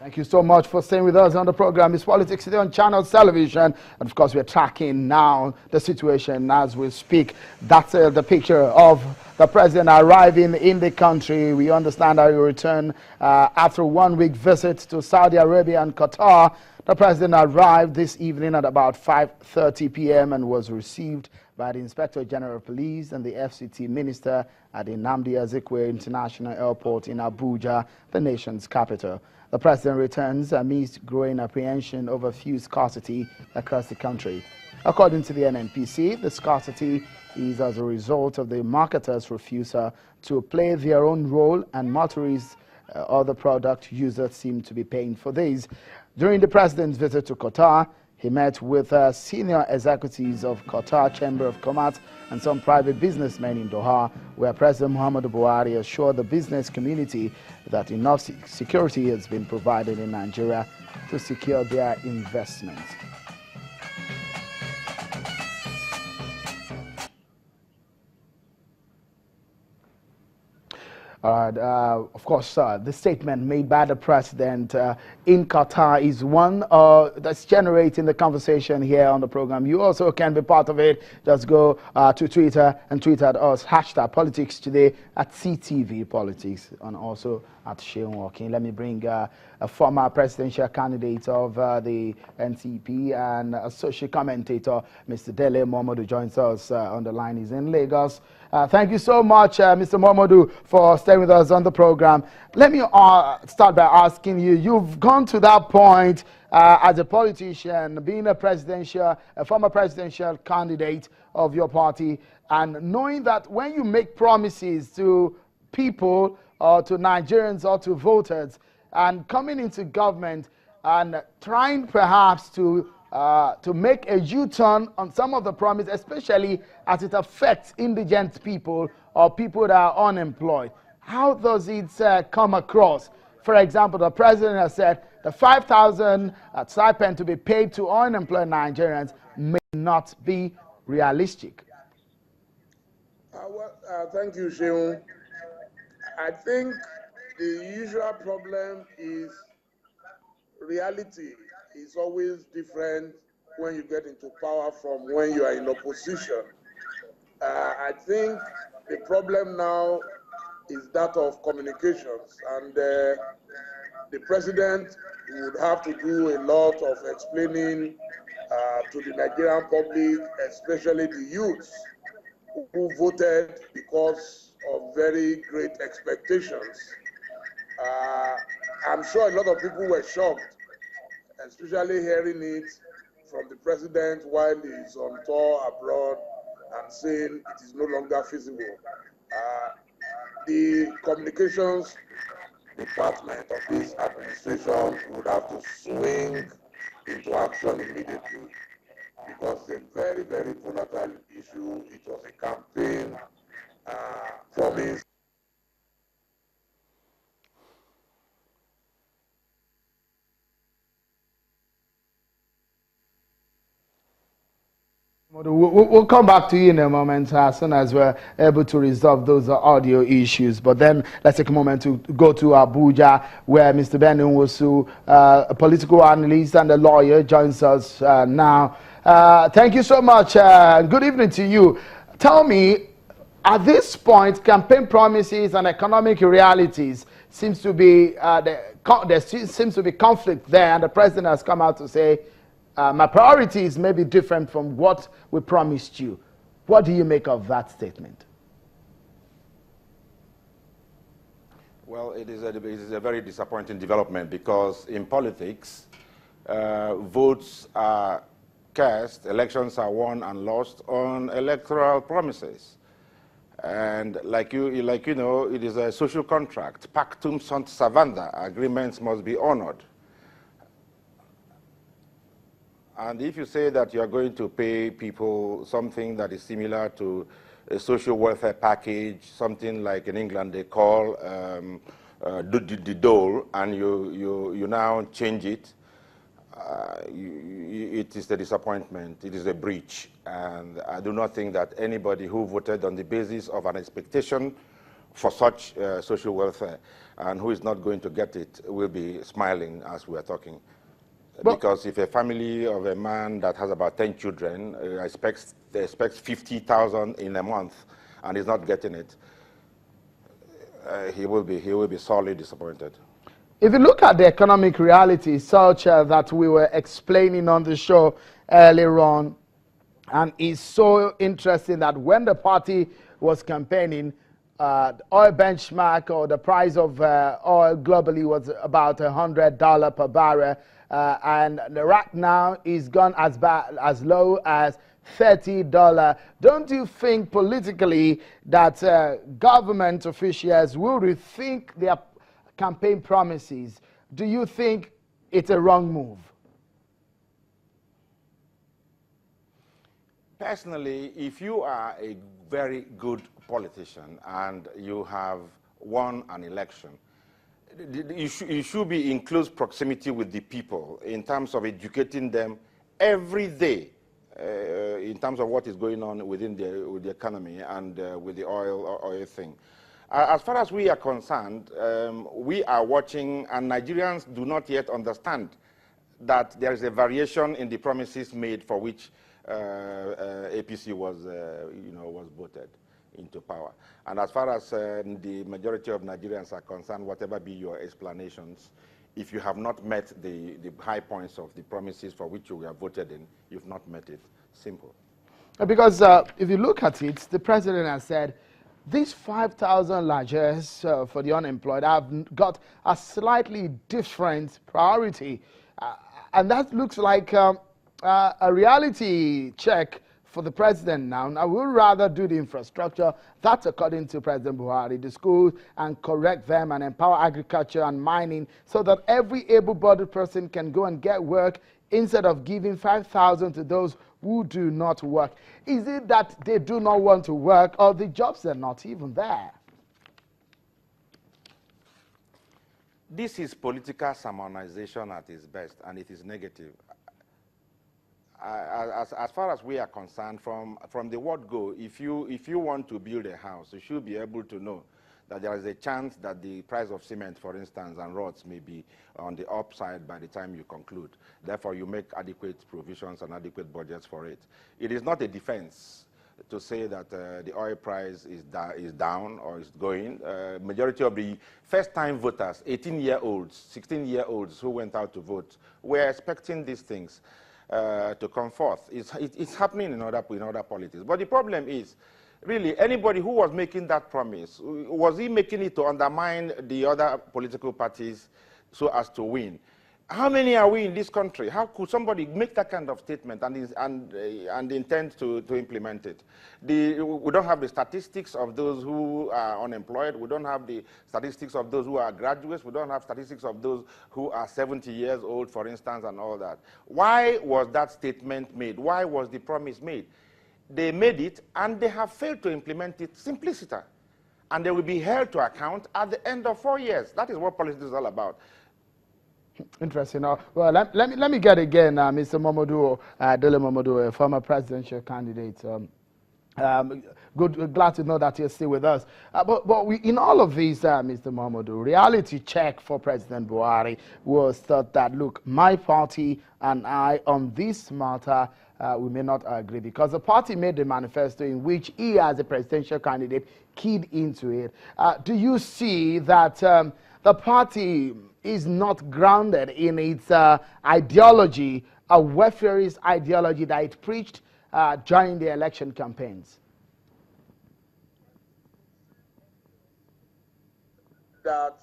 Thank you so much for staying with us on the program. It's Politics Today on Channels Television. And of course, we're tracking now the situation as we speak. That's the picture of the president arriving in the country. We understand that he returned after a one-week visit to Saudi Arabia and Qatar. The president arrived this evening at about 5:30 p.m. and was received by the Inspector General of Police and the FCT Minister at the Nnamdi Azikiwe International Airport in Abuja, the nation's capital. The president returns amidst growing apprehension over fuel scarcity across the country. According to the NNPC, the scarcity is as a result of the marketers' refusal to play their own role, and motorists other product users seem to be paying for these. During the president's visit to Qatar, he met with senior executives of Qatar Chamber of Commerce and some private businessmen in Doha, where President Muhammadu Buhari assured the business community that enough security has been provided in Nigeria to secure their investments. Of course, the statement made by the president in Qatar is one that's generating the conversation here on the program. You also can be part of it. Just go to Twitter and tweet at us, #PoliticsToday, at CTV Politics, and also at Sheon Walking. Let me bring a former presidential candidate of the NCP and a social commentator, Mr. Dele Momodu, joins us on the line. He's in Lagos. Thank you so much, Mr. Momodu, for staying with us on the program. Let me start by asking you, you've gone to that point as a politician, being a former presidential candidate of your party, and knowing that when you make promises to people or to Nigerians or to voters and coming into government and trying perhaps to make a U-turn on some of the promise, especially as it affects indigent people or people that are unemployed. How does it come across? For example, the president has said the 5,000 stipend to be paid to unemployed Nigerians may not be realistic. Thank you, Sheon. I think the usual problem is reality is always different when you get into power from when you are in opposition. I think the problem now is that of communications, and the president would have to do a lot of explaining to the Nigerian public, especially the youths who voted because of very great expectations. I'm sure a lot of people were shocked, especially hearing it from the president while he's on tour abroad and saying it is no longer feasible. The communications department of this administration would have to swing into action immediately, because it's a very, very volatile issue. It was a campaign promise. We'll come back to you in a moment as soon as we're able to resolve those audio issues. But then let's take a moment to go to Abuja, where Mr. Ben Nwosu, a political analyst and a lawyer, joins us now. Thank you so much. Good evening to you. Tell me, at this point, campaign promises and economic realities seems to be there seems to be conflict there, and the president has come out to say, my priorities may be different from what we promised you. What do you make of that statement? Well, it is a very disappointing development, because in politics, votes are cast, elections are won and lost on electoral promises. And like you know, it is a social contract. Pactum sunt servanda. Agreements must be honored. And if you say that you are going to pay people something that is similar to a social welfare package, something like in England they call the dole, and you now change it, it is a disappointment, it is a breach. And I do not think that anybody who voted on the basis of an expectation for such social welfare, and who is not going to get it will be smiling as we are talking. Because if a family of a man that has about 10 children expects 50,000 in a month and is not getting it, he will be sorely disappointed. If you look at the economic reality, such that we were explaining on the show earlier on, and it's so interesting that when the party was campaigning, the oil benchmark or the price of oil globally was about $100 per barrel, and right now is gone as low as $30. Don't you think politically that government officials will rethink their campaign promises? Do you think it's a wrong move? Personally, if you are a very good politician and you have won an election, you should be in close proximity with the people in terms of educating them every day in terms of what is going on within with the economy and with the oil thing. As far as we are concerned, we are watching, and Nigerians do not yet understand that there is a variation in the promises made for which APC was voted into power. And as far as the majority of Nigerians are concerned, whatever be your explanations, if you have not met the high points of the promises for which you were voted in, you've not met it. Simple. Because if you look at it, the president has said, these 5,000 largesse for the unemployed have got a slightly different priority. And that looks like a reality check for the president now. I would rather do the infrastructure. That's according to President Buhari, the schools, and correct them and empower agriculture and mining so that every able-bodied person can go and get work instead of giving 5,000 to those who do not work. Is it that they do not want to work, or the jobs are not even there? This is political sermonization at its best, and it is negative. As far as we are concerned, from the word go, if you want to build a house, you should be able to know that there is a chance that the price of cement, for instance, and rods may be on the upside by the time you conclude. Therefore, you make adequate provisions and adequate budgets for it. It is not a defense to say that the oil price is down or is going. Majority of the first-time voters, 18-year-olds, 16-year-olds who went out to vote, were expecting these things to come forth. It's happening in other politics. But the problem is, really, anybody who was making that promise, was he making it to undermine the other political parties so as to win? How many are we in this country? How could somebody make that kind of statement and intend to implement it? We don't have the statistics of those who are unemployed. We don't have the statistics of those who are graduates. We don't have statistics of those who are 70 years old, for instance, and all that. Why was that statement made? Why was the promise made? They made it, and they have failed to implement it. Simplicity. And they will be held to account at the end of 4 years. That is what politics is all about. Interesting. Well, let me get again, Mr. Momodu, Dele Momodu, a former presidential candidate. Glad to know that you're still with us. But in all of these, Mr. Momodu, reality check for President Buhari was that, look, my party and I on this matter, we may not agree, because the party made the manifesto in which he, as a presidential candidate, keyed into it. Do you see that the party is not grounded in its ideology, a welfarist ideology that it preached during the election campaigns? That